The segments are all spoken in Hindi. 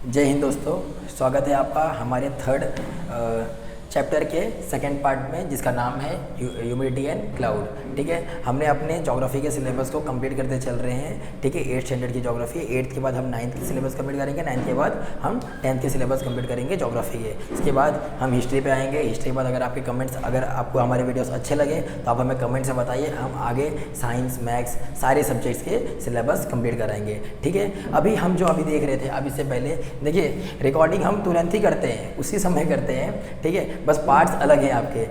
जय हिंद दोस्तों, स्वागत है आपका हमारे थर्ड चैप्टर के सेकंड पार्ट में, जिसका नाम है ह्यूमिडिटी एंड क्लाउड। ठीक है, हमने अपने ज्योग्राफी के सिलेबस को कंप्लीट करते चल रहे हैं। ठीक है, 8th स्टैंडर्ड की ज्योग्राफी, 8th के बाद हम 9th की सिलेबस कंप्लीट करेंगे, 9th के बाद हम 10th के सिलेबस कंप्लीट करेंगे ज्योग्राफी के। इसके बाद हम हिस्ट्री पे आएंगे। हिस्ट्री के बाद अगर आपके कमेंट्स, अगर आपको हमारे वीडियोस अच्छे लगे तो आप हमें कमेंट से बताइए, हम आगे साइंस, मैथ्स, सारे सब्जेक्ट्स के सिलेबस कंप्लीट कराएंगे। ठीक है, अभी हम जो अभी देख रहे थे, अब इससे पहले देखिए, रिकॉर्डिंग हम तुरंत ही करते हैं, उसी समय करते हैं। ठीक है, बस पार्ट्स अलग हैं आपके,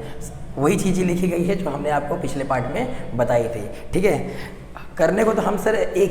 वही चीज़ें लिखी गई है जो हमने आपको पिछले पार्ट में बताई थी। ठीक है, करने को तो हम सर एक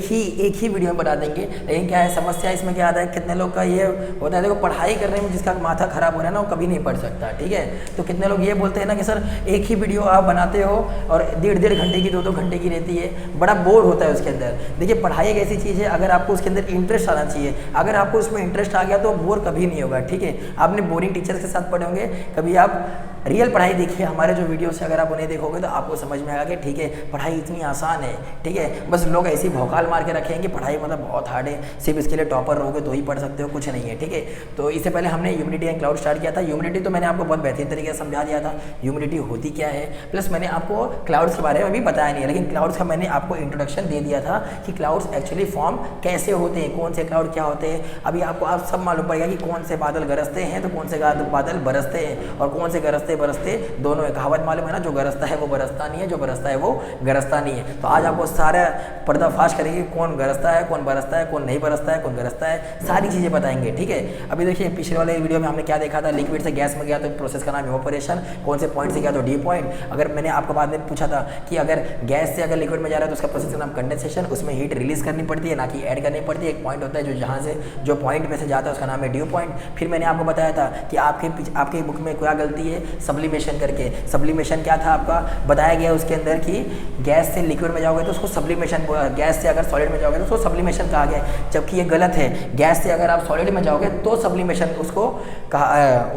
ही वीडियो में बता देंगे, लेकिन क्या है समस्या इसमें क्या आता है, कितने लोग का ये होता है, देखो पढ़ाई करने में जिसका माथा खराब हो रहा है ना, वो कभी नहीं पढ़ सकता। ठीक है, तो कितने लोग ये बोलते हैं ना कि सर एक ही वीडियो आप बनाते हो और 1.5 घंटे की, 2 घंटे की रहती है, बड़ा बोर होता है उसके अंदर। देखिए, पढ़ाई एक ऐसी चीज़ है, अगर आपको उसके अंदर इंटरेस्ट आना चाहिए, अगर आपको उसमें इंटरेस्ट आ गया तो बोर कभी नहीं होगा। ठीक है, आपने बोरिंग टीचर्स के साथ पढ़े होंगे, कभी आप रियल पढ़ाई देखिए, हमारे जो वीडियोस से अगर आप उन्हें देखोगे तो आपको समझ में आएगा कि ठीक है, पढ़ाई इतनी आसान है। ठीक है, बस लोग ऐसी भौकाल मार के रखेंगे पढ़ाई मतलब बहुत हार्ड है, सिर्फ इसके लिए टॉपर रहोगे तो ही पढ़ सकते हो, कुछ नहीं है। ठीक है, तो इससे पहले हमने ह्यूमिडिटी एंड क्लाउड स्टार्ट किया था। ह्यूमिडिटी तो मैंने आपको बहुत बेहतरीन तरीके से समझा दिया था, ह्यूमिडिटी होती क्या है, प्लस मैंने आपको क्लाउड्स के बारे में भी बताया नहीं है, लेकिन क्लाउड्स का मैंने आपको इंट्रोडक्शन दे दिया था कि क्लाउड्स एक्चुअली फॉर्म कैसे होते हैं, कौन से क्लाउड क्या होते हैं। अभी आपको आप सब मालूम पड़ेगा कि कौन से बादल गरजते हैं तो कौन से बादल बरसते हैं, और कौन से गरजते बरसते दोनों है। कहावत मालूम है ना, जो गरजता है वो बरसता नहीं है, जो बरसता है वो गरजता नहीं है। तो आज आपको सारा पर्दाफाश करेंगे, कौन गरजता है, कौन बरसता है, कौन नहीं बरसता है, कौन गरजता है, सारी चीज़ें बताएंगे। ठीक है, अभी देखिए पिछले वाले वीडियो में हमने क्या देखा था, लिक्विड से गैस में गया तो प्रोसेस का नाम इवेपोरेशन, कौन से पॉइंट से गया तो डी पॉइंट। अगर मैंने आपको बाद में पूछा था कि अगर गैस से अगर लिक्विड में जा रहा है तो उसका प्रोसेस का नाम कंडेंसेशन, उसमें हीट रिलीज करनी पड़ती है, ना कि ऐड करनी पड़ती है। एक पॉइंट होता है जो जहाँ से जो पॉइंट में से जाता है उसका नाम है ड्यू पॉइंट। फिर मैंने आपको बताया था कि आपके बुक में क्या गलती है, सब्लिमेशन करके। सब्लिमेशन क्या था आपका, बताया गया उसके अंदर कि गैस से लिक्विड में जाओगे तो उसको सब्लिमेशन, गैस से अगर सॉलिड में जाओगे तो उसको सब्लिमेशन कहा गया, जबकि ये गलत है। गैस से अगर आप सॉलिड में जाओगे तो सब्लिमेशन, उसको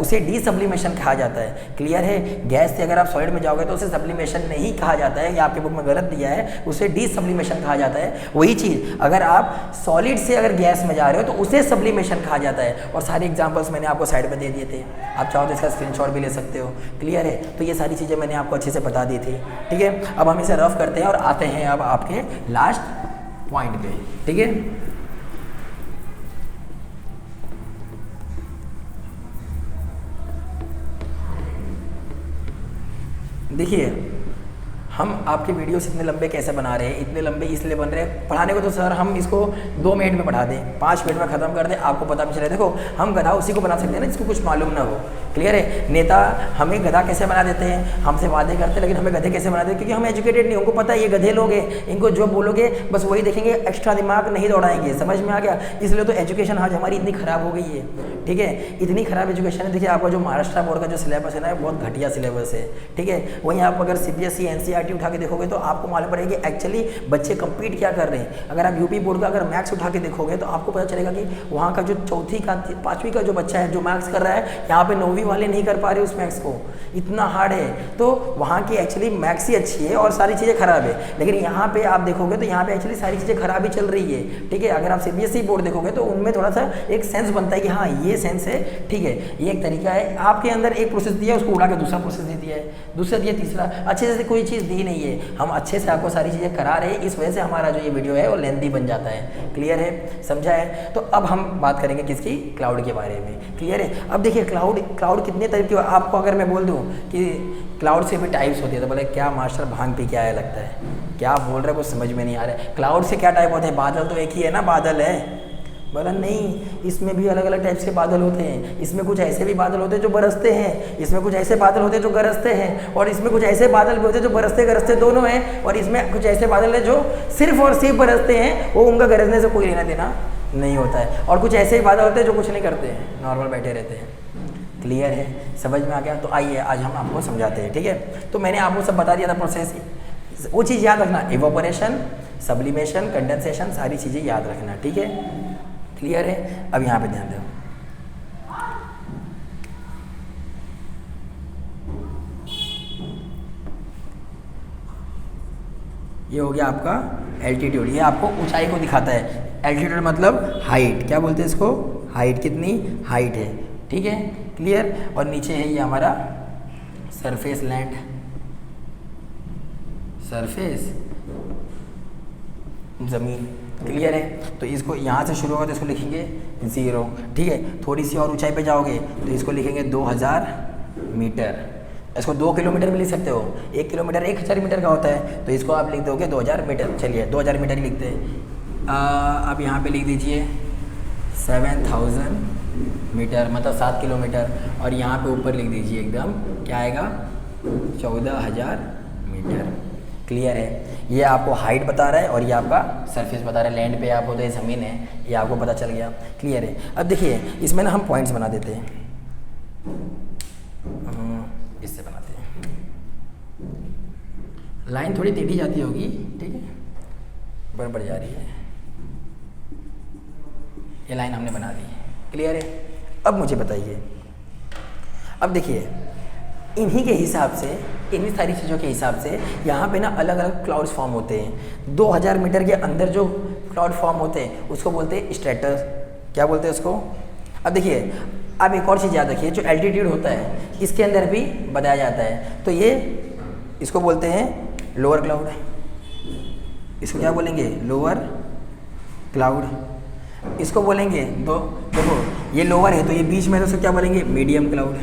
उसे डी सब्लिमेशन कहा जाता है। क्लियर है, गैस से अगर आप सॉलिड में जाओगे तो उसे सब्लिमेशन नहीं कहा जाता है, ये आपके बुक में गलत दिया है, उसे डी सब्लिमेशन कहा जाता है। वही चीज़ अगर आप सॉलिड से अगर गैस में जा रहे हो तो उसे सब्लिमेशन कहा जाता है। और सारे एग्जाम्पल्स मैंने आपको साइड में दे दिए थे, आप चाहो तो इसका स्क्रीनशॉट भी ले सकते हो। क्लियर है, तो ये सारी चीज़ें मैंने आपको अच्छे से बता दी थी। ठीक है, अब हम इसे रफ करते हैं और आते हैं अब आपके लास्ट पॉइंट पे। ठीक है, देखिए, हम आपके वीडियोस इतने लंबे कैसे बना रहे हैं, इतने लंबे इसलिए बन रहे हैं, पढ़ाने को तो सर हम इसको 2 मिनट में पढ़ा दें, 5 मिनट में ख़त्म कर दें, आपको पता भी चले। देखो, हम गधा उसी को बना सकते हैं ना जिसको कुछ मालूम ना हो। क्लियर है, नेता हमें गधा कैसे बना देते हैं, हमसे वादे करते हैं लेकिन हमें गधे कैसे बना देते हैं, क्योंकि हम एजुकेटेड नहीं, उनको पता है ये गधे लोग हैं, इनको जो बोलोगे बस वही देखेंगे, एक्स्ट्रा दिमाग नहीं दौड़ाएंगे। समझ में आ गया, इसलिए तो एजुकेशन आज हमारी इतनी ख़राब हो गई है। ठीक है, इतनी ख़राब एजुकेशन है। देखिए, आपका जो महाराष्ट्र बोर्ड का जो सिलेबस है ना, बहुत घटिया सिलेबस है। ठीक है, वहीं आप अगर CBSE NCERT उठा के देखोगे तो आपको मालूम पड़ेगा कि एक्चुअली बच्चे कंपीट क्या कर रहे हैं। अगर आप यूपी बोर्ड का अगर मैथ्स उठा के देखोगे तो आपको पता चलेगा कि वहाँ का जो 4वीं का 5वीं का जो बच्चा है जो मैथ्स कर रहा है, यहाँ पे 9वीं वाले नहीं कर पा रहे उस मैथ्स को, इतना हार्ड है। तो वहाँ की एक्चुअली मैथ्स ही अच्छी है और सारी चीज़ें खराब है, लेकिन यहाँ पे आप देखोगे तो यहाँ पे एक्चुअली सारी चीज़ें खराब ही चल रही है। ठीक है, अगर आप CBSE बोर्ड देखोगे तो उनमें थोड़ा सा एक सेंस बनता है कि हाँ ये सेंस है। ठीक है, ये एक तरीका है, आपके अंदर एक प्रोसेस दिया है, उसको उड़ा के दूसरा प्रोसेस दे दिया है, दूसरा दिया तीसरा, अच्छे से कोई चीज़ दी नहीं है। हम अच्छे से आपको सारी चीज़ें करा रहे हैं, इस वजह से हमारा जो ये वीडियो है वो लेंथी बन जाता है। क्लियर है, समझा है। तो अब हम बात करेंगे किसकी, क्लाउड के बारे में। क्लियर है, अब देखिए क्लाउड कितने तरीके, आपको अगर मैं बोल दूं कि क्लाउड से भी टाइप्स होती है तो बोले क्या मास्टर भांग पी के आया लगता है, क्या बोल रहे कुछ समझ में नहीं आ रहा है। क्लाउड से क्या टाइप होते हैं, बादल तो एक ही है ना, बादल है। बोला नहीं, इसमें भी अलग अलग टाइप्स के बादल होते हैं। इसमें कुछ ऐसे भी बादल होते हैं जो बरसते हैं, इसमें कुछ ऐसे बादल होते हैं जो गरजते हैं, और इसमें कुछ ऐसे बादल भी होते हैं जो बरसते गरजते दोनों हैं, और इसमें कुछ ऐसे बादल हैं जो सिर्फ और सिर्फ बरसते हैं, वो उनका गरजने से कोई लेना देना नहीं होता है, और कुछ ऐसे ही बादल होते हैं जो कुछ नहीं करते हैं, नॉर्मल बैठे रहते हैं। क्लियर है, समझ में आ गया। तो आइए आज हम आपको समझाते हैं। ठीक है, तो मैंने आपको सब बता दिया था प्रोसेस, वो चीज़ याद रखना, इवेपोरेशन, सब्लिमेशन, कंडेंसेशन, सारी चीज़ें याद रखना। ठीक है, क्लियर है। अब यहाँ पे ध्यान दो, ये हो गया आपका एल्टीट्यूड, ये आपको ऊंचाई को दिखाता है। एल्टीट्यूड मतलब हाइट, क्या बोलते हैं इसको, हाइट कितनी, हाइट है, ठीक है, क्लियर। और नीचे है ये हमारा सरफेस लैंड, सरफेस ज़मीन, क्लियर है। तो इसको यहाँ से शुरू होगा तो इसको लिखेंगे 0, ठीक है। थोड़ी सी और ऊंचाई पे जाओगे तो इसको लिखेंगे 2000 मीटर। इसको 2 किलोमीटर भी लिख सकते हो, 1 किलोमीटर 1000 मीटर का होता है, तो इसको आप लिख दोगे 2000 मीटर। चलिए 2000 मीटर ही लिखते हैं। आप यहाँ पे लिख दीजिए 7000 मीटर, मतलब 7 किलोमीटर। और यहाँ पे ऊपर लिख दीजिए एकदम, क्या आएगा, 14000 मीटर, क्लियर है। ये आपको हाइट बता रहा है और ये आपका सरफेस बता रहा है। लैंड पे आप हो तो ये ज़मीन है, ये आपको पता चल गया, क्लियर है। अब देखिए इसमें ना हम पॉइंट्स बना देते हैं, इससे बनाते हैं। लाइन थोड़ी टेढ़ी जाती होगी, ठीक है, बढ़ जा रही है। ये लाइन हमने बना दी, क्लियर है। अब मुझे बताइए, अब देखिए इन्हीं के हिसाब से, इन्हीं सारी चीज़ों के हिसाब से यहाँ पे ना अलग अलग क्लाउड्स फॉर्म होते हैं। 2000 मीटर के अंदर जो क्लाउड फॉर्म होते हैं उसको बोलते हैं स्ट्रेटस। क्या बोलते हैं उसको? अब देखिए, अब एक और चीज़ याद रखिए, जो एल्टीट्यूड होता है इसके अंदर भी बताया जाता है। तो ये इसको बोलते हैं लोअर क्लाउड, इसको क्या बोलेंगे, लोअर क्लाउड। इसको बोलेंगे, दो देखो ये लोअर है तो ये बीच में, तो इसको क्या बोलेंगे, मीडियम क्लाउड,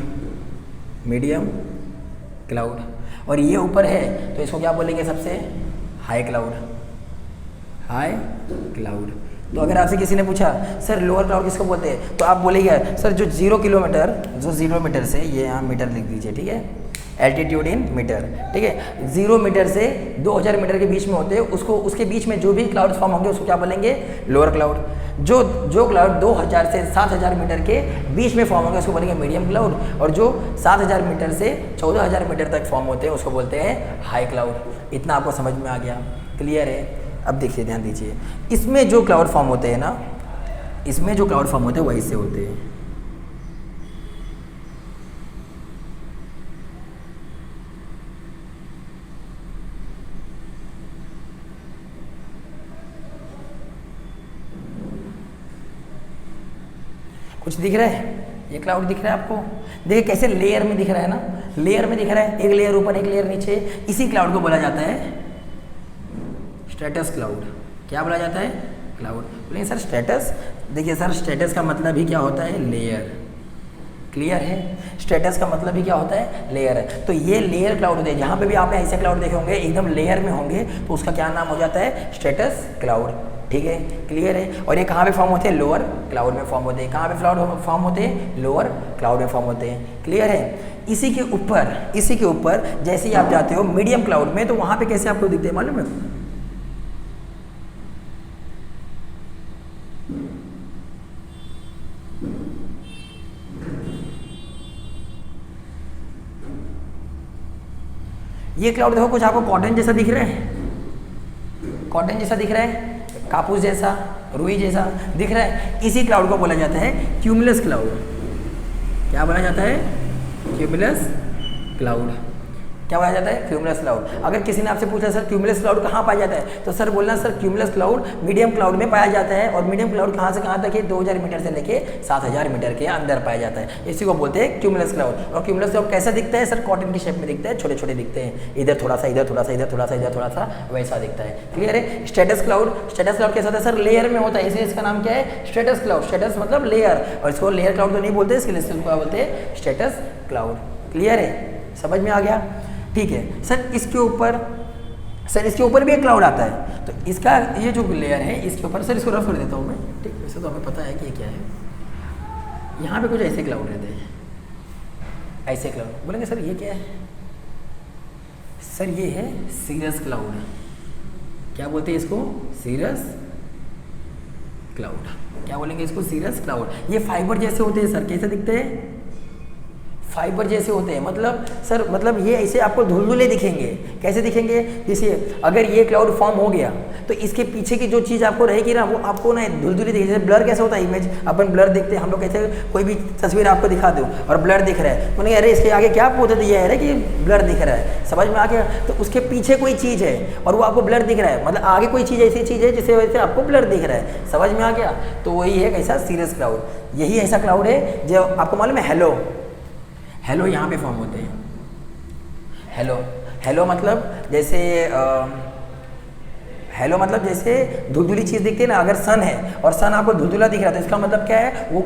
मीडियम क्लाउड। और ये ऊपर है तो इसको क्या बोलेंगे, सबसे हाई क्लाउड, हाई क्लाउड। तो अगर आपसे किसी ने पूछा सर लोअर क्लाउड किसको बोलते हैं, तो आप बोलेंगे सर जो 0 किलोमीटर, जो 0 मीटर से, ये यहाँ मीटर लिख दीजिए, ठीक है, एल्टीट्यूड इन मीटर, ठीक है, 0 मीटर से 2000 मीटर के बीच में होते हैं, उसको, उसके बीच में जो भी क्लाउड फॉर्म होंगे उसको क्या बोलेंगे, लोअर क्लाउड। जो क्लाउड 2000 से 7000 मीटर के बीच में फॉर्म होंगे उसको बोलेंगे मीडियम क्लाउड। और जो 7000 मीटर से 14000 मीटर तक फॉर्म होते हैं उसको बोलते हैं हाई क्लाउड। इतना आपको समझ में आ गया, क्लियर है। अब देखिए, ध्यान दीजिए, इसमें जो क्लाउड फॉर्म होते हैं ना, इसमें जो क्लाउड फॉर्म होते हैं वो ऐसे होते हैं। कुछ दिख रहा है, ये क्लाउड दिख रहा है आपको? देखिए कैसे लेयर में दिख रहा है ना, लेयर में दिख रहा है, एक लेयर ऊपर एक लेयर नीचे। इसी क्लाउड को बोला जाता है स्ट्रेटस क्लाउड। क्या बोला जाता है, क्लाउड। बोलेंगे सर स्ट्रेटस, देखिए सर स्ट्रेटस का मतलब ही क्या होता है, लेयर, क्लियर है। स्ट्रेटस का मतलब ही क्या होता है, लेयर है। तो ये लेयर क्लाउड होते हैं, जहाँ पे भी आपने ऐसे क्लाउड देखे होंगे एकदम लेयर में होंगे तो उसका क्या नाम हो जाता है, स्ट्रेटस क्लाउड, ठीक है, क्लियर है। और ये कहाँ पे फॉर्म होते हैं, लोअर क्लाउड में फॉर्म होते हैं। कहाँ पे क्लाउड फॉर्म होते हैं, लोअर क्लाउड में फॉर्म होते हैं, क्लियर है। इसी के ऊपर जैसे ही आप जाते हो मीडियम क्लाउड में, तो वहाँ पे कैसे आपको दिखते हैं मालूम है? ये क्लाउड देखो कुछ आपको कॉटन जैसा दिख रहा है, कॉटन जैसा दिख रहा है, कापूस जैसा, रुई जैसा दिख रहा है। इसी क्लाउड को बोला जाता है क्यूमुलस क्लाउड। क्या बोला जाता है, क्यूमुलस क्लाउड। क्या बोला जाता है, क्यूमुलस क्लाउड। अगर किसी ने आपसे पूछा सर क्यूमुलस क्लाउड कहाँ पाया जाता है, तो सर बोलना sir cumulus cloud medium cloud में पाया जाता है। और मीडियम क्लाउड कहाँ से कहाँ तक है, 2000 मीटर से लेके 7000 मीटर के अंदर पाया जाता है। इसी को बोलते हैं क्यूमुलस क्लाउड। और क्यूमुलस क्लाउड कैसा दिखता है सर, कॉटन की शेप में दिखता है, छोटे छोटे दिखते हैं, इधर थोड़ा सा, इधर थोड़ा सा, इधर थोड़ा सा, इधर थोड़ा सा, वैसा दिखता है, क्लियर है। स्ट्रेटस क्लाउड कैसा होता है सर, लेयर में होता है, इसलिए इसका नाम क्या है, स्ट्रेटस क्लाउड। स्ट्रेटस मतलब लेयर, और इसको लेयर क्लाउड तो नहीं बोलते, इसके लिए इसको बोलते हैं स्ट्रेटस क्लाउड, क्लियर है, समझ में आ गया, ठीक है। सर इसके ऊपर भी एक क्लाउड आता है, तो इसका ये जो लेयर है इसके ऊपर, सर इसको रफ कर देता हूँ मैं, ठीक, वैसे तो हमें पता है कि ये क्या है। यहाँ पे कुछ ऐसे क्लाउड रहते हैं, ऐसे क्लाउड। बोलेंगे सर ये क्या है, सर ये है सीरस क्लाउड। क्या बोलते हैं इसको, सीरस क्लाउड। क्या बोलेंगे इसको, सीरस क्लाउड। ये फाइबर जैसे होते हैं सर, कैसे दिखते हैं, फाइबर जैसे होते हैं, मतलब सर मतलब ये ऐसे आपको धुलधुले दिखेंगे। कैसे दिखेंगे? जैसे अगर ये क्लाउड फॉर्म हो गया तो इसके पीछे की जो चीज़ आपको रहेगी ना वो आपको ना धुलधुली दिखेगी। जैसे ब्लर कैसे होता है, इमेज अपन ब्लर देखते हैं हम लोग, कैसे कोई भी तस्वीर आपको दिखा दो और ब्लर दिख रहा है, मैंने अरे इसके आगे क्या पूछते थे, ये है कि ब्लर दिख रहा है, समझ में आ गया? तो उसके पीछे कोई चीज़ है और वो आपको ब्लर दिख रहा है, मतलब आगे कोई चीज़ ऐसी चीज़ है जिससे वजह से आपको ब्लर दिख रहा है, समझ में आ गया? तो वही है कैसा सीरस क्लाउड। यही ऐसा क्लाउड है जो आपको मालूम है हेलो, हेलो यहाँ पे फॉर्म होते हैं। हेलो, हेलो मतलब जैसे हेलो मतलब जैसे धुलधुली चीज़ दिखती है ना, अगर सन है और सन आपको धुलधुला दिख रहा है तो इसका मतलब क्या है, वो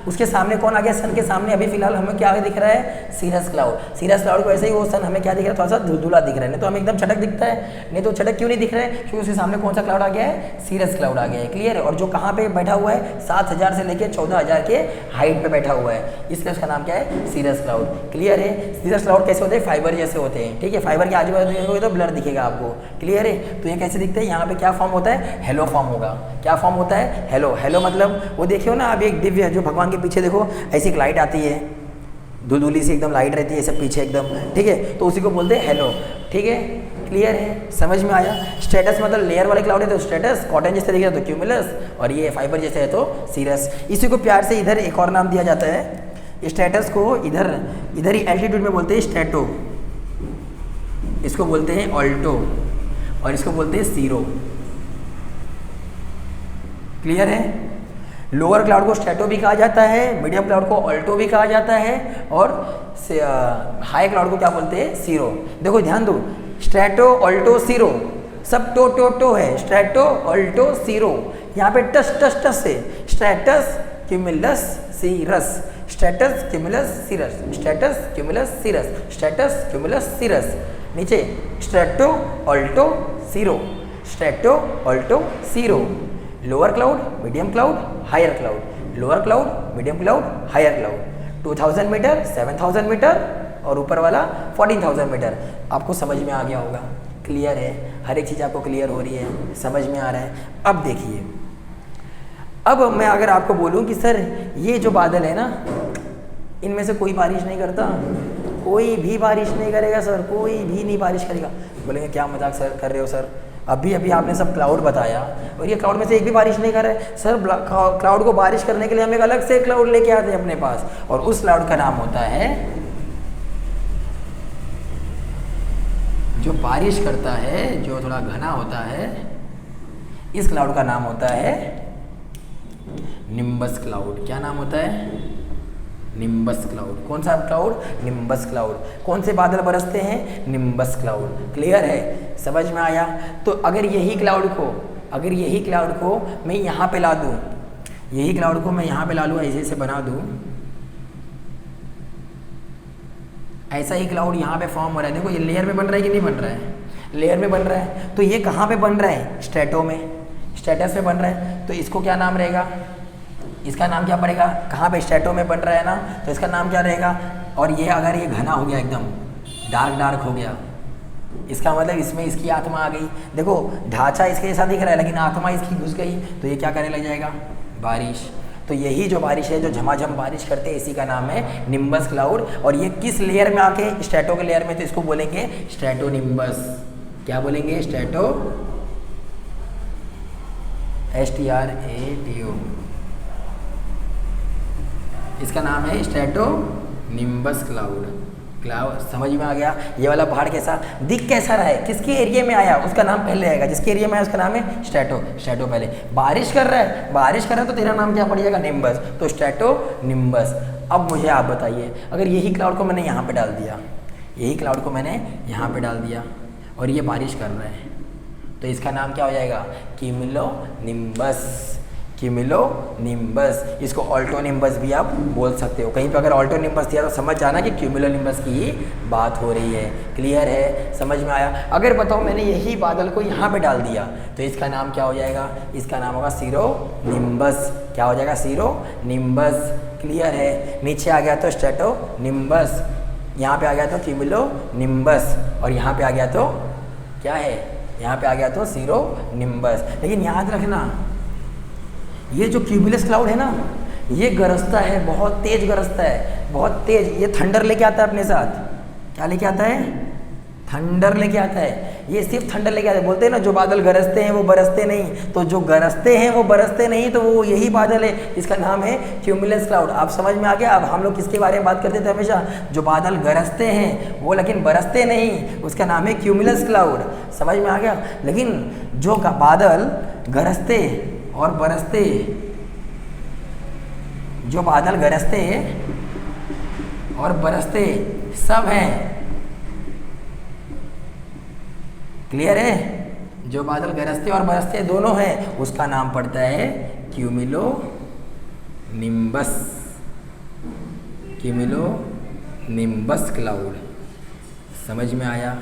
उसके सामने कौन आ गया? सन के सामने अभी फिलहाल हमें क्या दिख रहा है? Cirrus cloud. सीरस क्लाउड को ऐसे ही वो सन हमें क्या दिख रहा है? थोड़ा सा धुलधुला दिख रहा है, नहीं तो हमें एकदम चटक दिखता है, नहीं तो चटक क्यों नहीं दिख रहा है? क्योंकि उसके सामने कौन सा क्लाउड आ गया है? सीरस क्लाउड आ गया है। क्लियर है? और जो कहाँ पे बैठा हुआ है? 7000 से लेकर 14000 के हाइट पे बैठा हुआ है, इसलिए उसका नाम क्या है? Cirrus cloud. क्लियर है? सीरस क्लाउड कैसे होते हैं? फाइबर जैसे होते हैं, ठीक है? फाइबर के आजू बाजू देखोगे तो ब्लर दिखेगा आपको। क्लियर है? तो ये कैसे दिखते हैं? यहाँ पे क्या फॉर्म होता है? हेलो फॉर्म होगा। क्या फॉर्म होता है? हेलो। हेलो मतलब वो देखियो ना, अब एक दिव्य जो भगवान के पीछे देखो ऐसी एक लाइट आती है, धुलधुली सी एकदम लाइट रहती है सब पीछे एकदम, ठीक है? तो उसी को बोलते हैं हेलो, ठीक है? क्लियर है? समझ में आया? स्टेटस मतलब लेयर वाले क्लाउड है तो स्टेटस, कॉटन जैसे दिखेगा तो क्यूमुलस, और ये फाइबर जैसे है तो सीरस। इसी को प्यार से इधर एक और नाम दिया जाता है, स्टेटस को इधर ही एल्टीट्यूड में बोलते हैं स्टेटो, इसको बोलते हैं ऑल्टो, और इसको बोलते हैं सीरो। क्लियर है? लोअर क्लाउड को स्ट्रेटो भी कहा जाता है, मीडियम क्लाउड को ऑल्टो भी कहा जाता है, और हाई क्लाउड को क्या बोलते हैं? सीरो। देखो ध्यान दो, स्ट्रेटो ऑल्टो सीरो, सब टो है, स्ट्रेटो ऑल्टो सीरो। यहाँ पे टस टस टस से stratus cumulus cirrus, stratus cumulus cirrus, stratus cumulus cirrus, stratus cumulus cirrus. नीचे strato alto cirro, strato alto cirro. Lower cloud, medium cloud, higher cloud, lower cloud, medium cloud, higher cloud. 2000 metre, 7000 metre, और ऊपर वाला 14000 मीटर। आपको समझ में आ गया होगा? क्लियर है? हर एक चीज़ आपको क्लियर हो रही है, समझ में आ रहा है? अब देखिए, अब मैं अगर आपको बोलूं कि सर ये जो बादल है ना, इनमें से कोई बारिश नहीं करता, कोई भी बारिश नहीं करेगा सर, कोई भी नहीं बारिश करेगा। बोलेंगे क्या मजाक सर कर रहे हो सर, अभी आपने सब क्लाउड बताया और ये क्लाउड में से एक भी बारिश नहीं कर रहा है। सर क्लाउड को बारिश करने के लिए हम एक अलग से क्लाउड लेके आते हैं अपने पास, और उस क्लाउड का नाम होता है, जो बारिश करता है, जो थोड़ा घना होता है, इस क्लाउड का नाम होता है निम्बस क्लाउड। क्या नाम होता है? Nimbus cloud. कौन सा क्लाउड? Nimbus cloud. कौन से बादल बरसते हैं? Nimbus cloud. क्लियर है? समझ में आया? तो अगर यही क्लाउड को मैं यहाँ पे ला दूँ, यही क्लाउड को मैं यहाँ पे ला लूँ, ऐसे बना दूँ, ऐसा ही क्लाउड यहाँ पे फॉर्म हो रहा है। देखो ये लेयर में बन रहा है कि नहीं बन रहा है? लेयर में बन रहा है। तो ये कहाँ पे बन रहा है? स्ट्रेटो में, स्टेटस में बन रहा है। तो इसको क्या नाम रहेगा? इसका नाम क्या पड़ेगा? कहाँ पे? स्ट्रेटो में बन रहा है ना, तो इसका नाम क्या रहेगा? और ये अगर ये घना हो गया, एकदम डार्क हो गया, इसका मतलब इसमें इसकी आत्मा आ गई। देखो ढांचा इसके जैसा दिख रहा है लेकिन आत्मा इसकी घुस गई, तो ये क्या करने लग जाएगा? बारिश। तो यही जो बारिश है, जो झमाझम बारिश करते हैं, इसी का नाम है निम्बस क्लाउड। और ये किस लेयर में आके? स्ट्रेटो के लेयर में, तो इसको बोलेंगे स्ट्रेटो निम्बस। क्या बोलेंगे? Strato, STRATO। इसका नाम है स्ट्रेटो निम्बस क्लाउड। समझ में आ गया? ये वाला पहाड़ कैसा दिख, कैसा रहा है, किसके एरिया में आया, उसका नाम पहले आएगा। जिसके एरिया में आया उसका नाम है स्ट्रेटो। स्ट्रेटो पहले। बारिश कर रहा है तो तेरा नाम क्या पड़ जाएगा? निम्बस। तो स्ट्रेटो निम्बस। अब मुझे आप बताइए, अगर यही क्लाउड को मैंने यहाँ पे डाल दिया, यही क्लाउड को मैंने यहाँ पे डाल दिया और ये बारिश कर रहा है, तो इसका नाम क्या हो जाएगा? Cumulo nimbus. Cumulo nimbus. इसको ऑल्टो निम्बस भी आप बोल सकते हो। कहीं पे अगर ऑल्टो निम्बस दिया तो समझ जाना कि क्यूमुलो निम्बस की ही बात हो रही है। क्लियर है? समझ में आया? अगर बताओ मैंने यही बादल को यहाँ पे डाल दिया तो इसका नाम क्या हो जाएगा? इसका नाम होगा सीरो निम्बस। क्या हो जाएगा? Sero nimbus. क्लियर है? नीचे आ गया तो स्ट्रेटो निम्बस, यहाँ पे आ गया तो क्यूमुलो निम्बस, और यहाँ पे आ गया तो क्या है? यहाँ पे आ गया तो सीरो निम्बस। लेकिन याद रखना, ये जो क्यूमुलस क्लाउड है ना, ये गरजता है, बहुत तेज गरजता है। बहुत तेज, ये थंडर लेके आता है अपने साथ। क्या लेके आता है? थंडर लेके आता है। ये सिर्फ थंडर लेके आता है। बोलते हैं ना जो बादल गरजते हैं वो बरसते नहीं, तो जो गरजते हैं वो बरसते नहीं, तो वो यही बादल है, इसका नाम है क्यूमुलस क्लाउड। आप समझ में आ गया? अब हम लोग किसके बारे में बात करते थे हमेशा? जो बादल गरजते हैं वो लेकिन बरसते नहीं, उसका नाम है क्यूमुलस क्लाउड। समझ में आ गया? लेकिन जो बादल गरजते और बरसते, जो बादल गरजते और बरसते सब हैं, क्लियर है? जो बादल गरजते और बरसते दोनों हैं, उसका नाम पड़ता है cumulo nimbus, cumulo nimbus cloud. समझ में आया?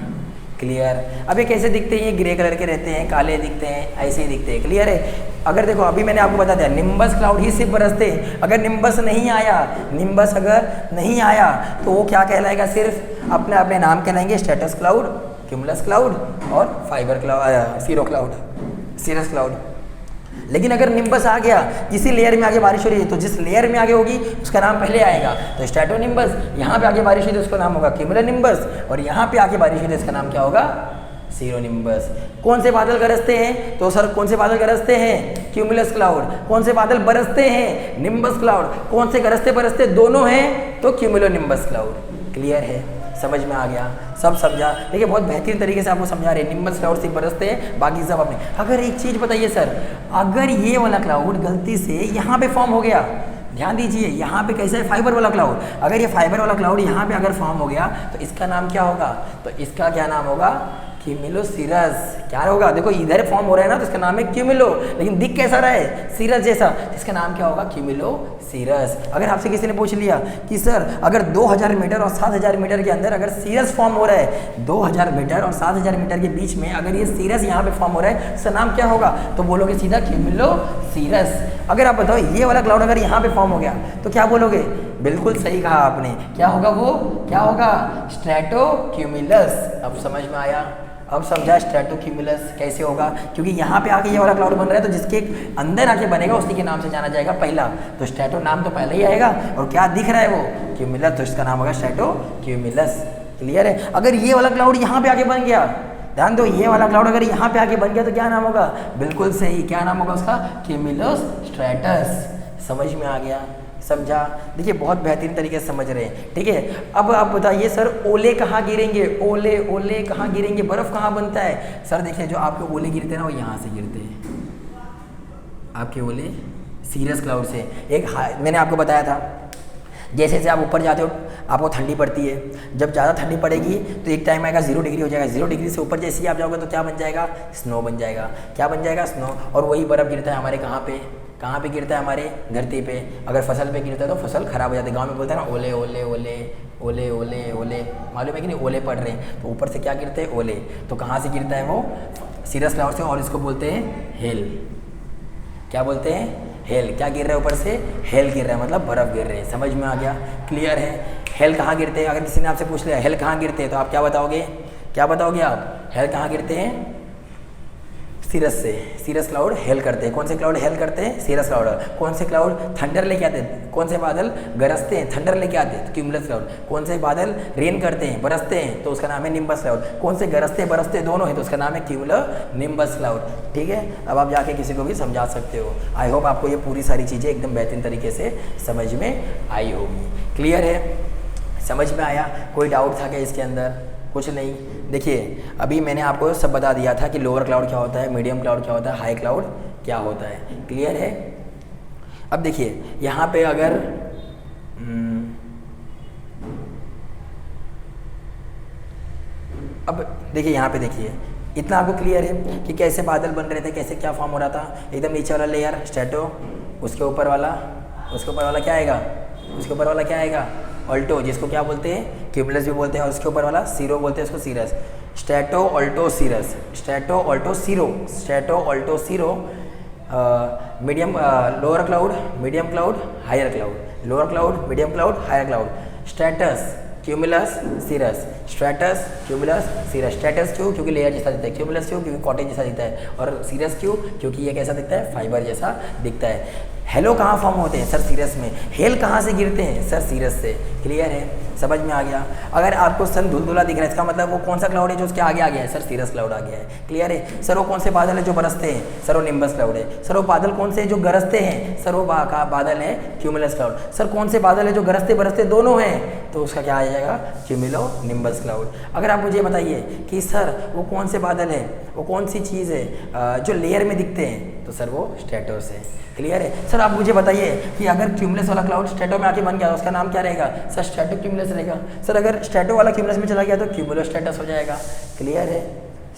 क्लियर? अब ये कैसे दिखते हैं? ये ग्रे कलर के रहते हैं, काले दिखते हैं, ऐसे ही दिखते हैं। क्लियर है? अगर देखो अभी मैंने आपको बता दिया निम्बस क्लाउड ही सिर्फ बरसते, अगर निम्बस नहीं आया, निम्बस अगर नहीं आया तो वो क्या कहलाएगा? सिर्फ अपने अपने नाम कहलाएंगे, स्ट्रेटस क्लाउड, क्यूमुलस क्लाउड और fibre cloud, cirro cloud, cirrus cloud. लेकिन अगर निम्बस आ गया, किसी लेयर में आगे बारिश हो रही है, तो जिस लेयर में आगे होगी उसका नाम पहले आएगा, तो स्ट्रेटो निम्बस। यहाँ पे आगे बारिश हुई तो उसका नाम होगा क्यूमुलो निम्बस, और यहाँ पे आगे बारिश हुई तो इसका नाम क्या होगा? Cirro nimbus. कौन से बादल गरजते हैं? तो सर कौन से बादल गरजते हैं? Cumulus cloud. कौन से बादल बरसते हैं? Nimbus cloud. कौन से गरजते बरसते दोनों हैं? तो क्यूमुलो निम्बस क्लाउड। क्लियर है? समझ में आ गया? सब समझा? देखिए बहुत बेहतरीन तरीके से आपको समझा रहे हैं। निम्बस क्लाउड से बरसते हैं, बाकी सब अपने। अगर एक चीज़ बताइए सर, अगर ये वाला क्लाउड गलती से यहाँ पे फॉर्म हो गया, ध्यान दीजिए, यहाँ पे कैसा है? फाइबर वाला क्लाउड। अगर ये फाइबर वाला क्लाउड यहाँ पे अगर फॉर्म हो गया तो इसका नाम क्या होगा? तो इसका क्या नाम होगा? Cumulo cirrus. क्या होगा? देखो इधर फॉर्म हो रहा है ना, तो इसका नाम है क्यूमुलो, लेकिन दिख कैसा रहा है? सीरस जैसा, इसका नाम क्या होगा? Cumulo cirrus. अगर आपसे किसी ने पूछ लिया कि सर अगर 2000 मीटर और 7000 मीटर के अंदर अगर सीरस फॉर्म हो रहा है, 2000 मीटर और 7000 मीटर के बीच में अगर ये सीरस यहाँ पे फॉर्म हो रहा है, इसका नाम क्या होगा? तो बोलोगे सीधा क्यूमुलो सीरस। अगर आप बताओ ये वाला क्लाउड अगर यहाँ पे फॉर्म हो गया तो क्या बोलोगे? बिल्कुल सही कहा आपने। क्या होगा वो? क्या होगा? Strato cumulus. अब समझ में आया? अब समझा स्ट्रेटो क्यूमुलस कैसे होगा? क्योंकि यहाँ पे आके ये वाला क्लाउड बन रहा है, तो जिसके अंदर आके बनेगा उसी के नाम से जाना जाएगा पहला, तो स्ट्रेटो नाम तो पहले ही आएगा, और क्या दिख रहा है वो? क्यूमुलस, तो इसका नाम होगा स्ट्रेटो क्यूमुलस। क्लियर है? अगर ये वाला क्लाउड यहाँ पे आके बन गया, ध्यान दो, ये वाला क्लाउड अगर यहाँ पे आके बन गया तो क्या नाम होगा? बिल्कुल सही, क्या नाम होगा उसका? क्यूमुलो स्ट्रेटस। समझ में आ गया? समझा? देखिए बहुत बेहतरीन तरीके से समझ रहे हैं। ठीक है, अब आप बताइए सर ओले कहाँ गिरेंगे? ओले, ओले कहाँ गिरेंगे? बर्फ कहाँ बनता है? सर देखिए जो आपके ओले गिरते हैं ना, वो यहाँ से गिरते हैं, आपके ओले सीरस क्लाउड से। एक मैंने आपको बताया था, जैसे जैसे आप ऊपर जाते हो आपको ठंडी पड़ती है, जब ज़्यादा ठंडी पड़ेगी तो एक टाइम आएगा 0 डिग्री हो जाएगा, 0 डिग्री से ऊपर जैसे ही आप जाओगे तो क्या बन जाएगा? स्नो बन जाएगा। क्या बन जाएगा? स्नो। और वही बर्फ़ गिरता है हमारे कहाँ पे? कहाँ पे गिरता है? हमारे धरती पे। अगर फसल पे गिरता है तो फसल खराब हो जाती है। गांव में बोलते हैं ना ओले ओले ओले ओले ओले ओले, मालूम है कि नहीं? ओले पड़ रहे हैं, तो ऊपर से क्या गिरते हैं? ओले। तो कहाँ से गिरता है वो? सीरस क्लाउड से, और इसको बोलते हैं हेल। क्या बोलते हैं? हेल। क्या गिर रहा है ऊपर से? हेल गिर रहा है, मतलब बर्फ़ गिर रहे हैं। समझ में आ गया? क्लियर है? हेल कहाँ गिरते हैं? अगर किसी ने आपसे पूछ लिया हेल कहाँ गिरते हैं, तो आप क्या बताओगे? क्या बताओगे आप? हेल कहाँ गिरते हैं? सीरस से। सीरस क्लाउड हेल करते हैं। कौन से क्लाउड हेल करते हैं? Cirrus cloud. कौन से क्लाउड थंडर लेके आते हैं? कौन से बादल गरजते हैं, थंडर लेके आते हैं? Cumulus cloud. कौन से बादल रेन करते हैं, बरसते हैं, तो उसका नाम है निम्बस क्लाउड। कौन से गरजते बरसते दोनों है, तो उसका नाम है क्यूमुलो निम्बस क्लाउड। ठीक है, अब आप जाके किसी को भी समझा सकते हो। आई होप आपको ये पूरी सारी चीज़ें एकदम बेहतरीन तरीके से समझ में आई होगी। क्लियर है? समझ में आया? कोई डाउट था क्या इसके अंदर? कुछ नहीं। देखिए अभी मैंने आपको सब बता दिया था कि लोअर क्लाउड क्या होता है, मीडियम क्लाउड क्या होता है, हाई क्लाउड क्या होता है। क्लियर है? अब देखिए यहाँ पे अगर अब देखिए यहाँ पे देखिए, इतना आपको क्लियर है कि कैसे बादल बन रहे थे, कैसे क्या फॉर्म हो रहा था। एकदम नीचे वाला लेयर स्ट्रेटो, उसके ऊपर वाला क्या आएगा? उसके ऊपर वाला क्या आएगा? ऑल्टो, जिसको क्या बोलते हैं? क्यूमुलस भी बोलते हैं, और उसके ऊपर वाला सीरो बोलते हैं उसको cirrus. Strato alto cirrus, strato alto cirro, strato alto cirro. Medium lower cloud, medium cloud, higher cloud, lower cloud, medium cloud, higher cloud. Stratus, cumulus, cirrus, stratus, cumulus, cirrus. Stratus क्यों? क्योंकि लेयर जैसा दिखता है। क्यूमुलस क्यों? क्योंकि कॉटेज जैसा दिखता है। और सीरस क्यों? क्योंकि ये कैसा दिखता है? फाइबर जैसा दिखता है। हेलो कहाँ फॉर्म होते हैं? सर सीरस में। हेल कहाँ से गिरते हैं? सर सीरस से। क्लियर है? समझ में आ गया? अगर आपको सन धुलधुला दिख रहा है, इसका मतलब वो कौन सा क्लाउड है जो उसके आगे आ गया है? सर सीरस क्लाउड आ गया है। क्लियर है? सर वो कौन से बादल है जो बरसते हैं? सर वो निम्बस क्लाउड है। सर वो बादल कौन से जो गरजते हैं? सर वो बादल है क्यूमुलस क्लाउड। सर कौन से बादल है जो गरजते बरसते दोनों हैं? तो उसका क्या आ जाएगा? Cumulo nimbus cloud. अगर आप मुझे बताइए कि सर वो कौन से बादल है, वो कौन सी चीज़ है जो लेयर में दिखते हैं? तो सर वो स्ट्रेटोस है। क्लियर है? सर आप मुझे बताइए कि अगर क्यूमुलस वाला क्लाउड स्ट्रेटो में आके बन गया तो उसका नाम क्या रहेगा? सर स्ट्रेटो क्यूमुलस रहेगा। सर अगर स्ट्रेटो वाला क्यूमुलस में चला गया तो क्यूमुलो स्ट्रेटस हो जाएगा। क्लियर है?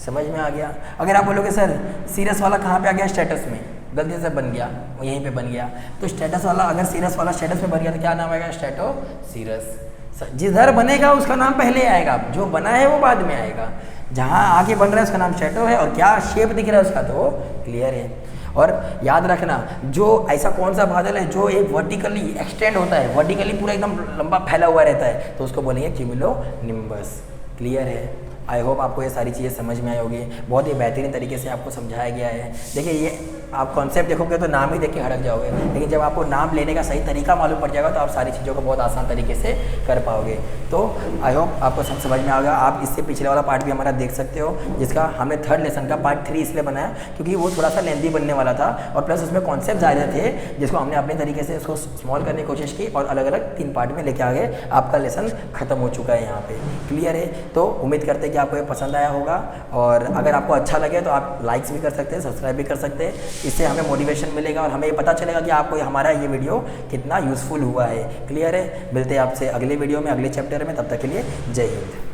समझ में आ गया? अगर आप बोलोगे सर सीरस वाला कहाँ पे आ गया? स्टेटस में। गलती से बन गया, वो यहीं पे बन गया। तो स्टेटस वाला अगर सीरस वाला स्टेटस में बन गया तो क्या नाम आएगा? Strato cirrus. जिधर बनेगा उसका नाम पहले आएगा, जो बना है वो बाद में आएगा। जहाँ आगे बन रहा है उसका नाम स्ट्रेटो है, और क्या शेप दिख रहा है उसका तो क्लियर है। और याद रखना, जो ऐसा कौन सा बादल है जो एक वर्टिकली एक्सटेंड होता है, वर्टिकली पूरा एकदम लंबा फैला हुआ रहता है, तो उसको बोलेंगे क्यूमुलो निम्बस। क्लियर है? आई होप आपको ये सारी चीज़ें समझ में आई होगी। बहुत ही बेहतरीन तरीके से आपको समझाया गया है। देखिए ये आप कॉन्सेप्ट देखोगे तो नाम ही देख के हड़क जाओगे, लेकिन जब आपको नाम लेने का सही तरीका मालूम पड़ जाएगा तो आप सारी चीज़ों को बहुत आसान तरीके से कर पाओगे। तो आई होप आपको सब समझ में आ गया। आप इससे पिछले वाला पार्ट भी हमारा देख सकते हो, जिसका हमने थर्ड लेसन का पार्ट 3 इसलिए बनाया क्योंकि वो थोड़ा सा लेंथी बनने वाला था, और प्लस उसमें कॉन्सेप्ट ज़्यादा थे जिसको हमने अपने तरीके से उसको स्मॉल करने की कोशिश की और अलग अलग 3 पार्ट में लेके आ गए। आपका लेसन खत्म हो चुका है यहाँ पे। क्लियर है? तो उम्मीद करते हैं कि आपको ये पसंद आया होगा, और अगर आपको अच्छा लगे तो आप लाइक्स भी कर सकते हैं, सब्सक्राइब भी कर सकते हैं। इससे हमें मोटिवेशन मिलेगा और हमें ये पता चलेगा कि आपको हमारा ये वीडियो कितना यूज़फुल हुआ है। क्लियर है? मिलते हैं आपसे अगले वीडियो में, अगले चैप्टर में। तब तक के लिए जय हिंद।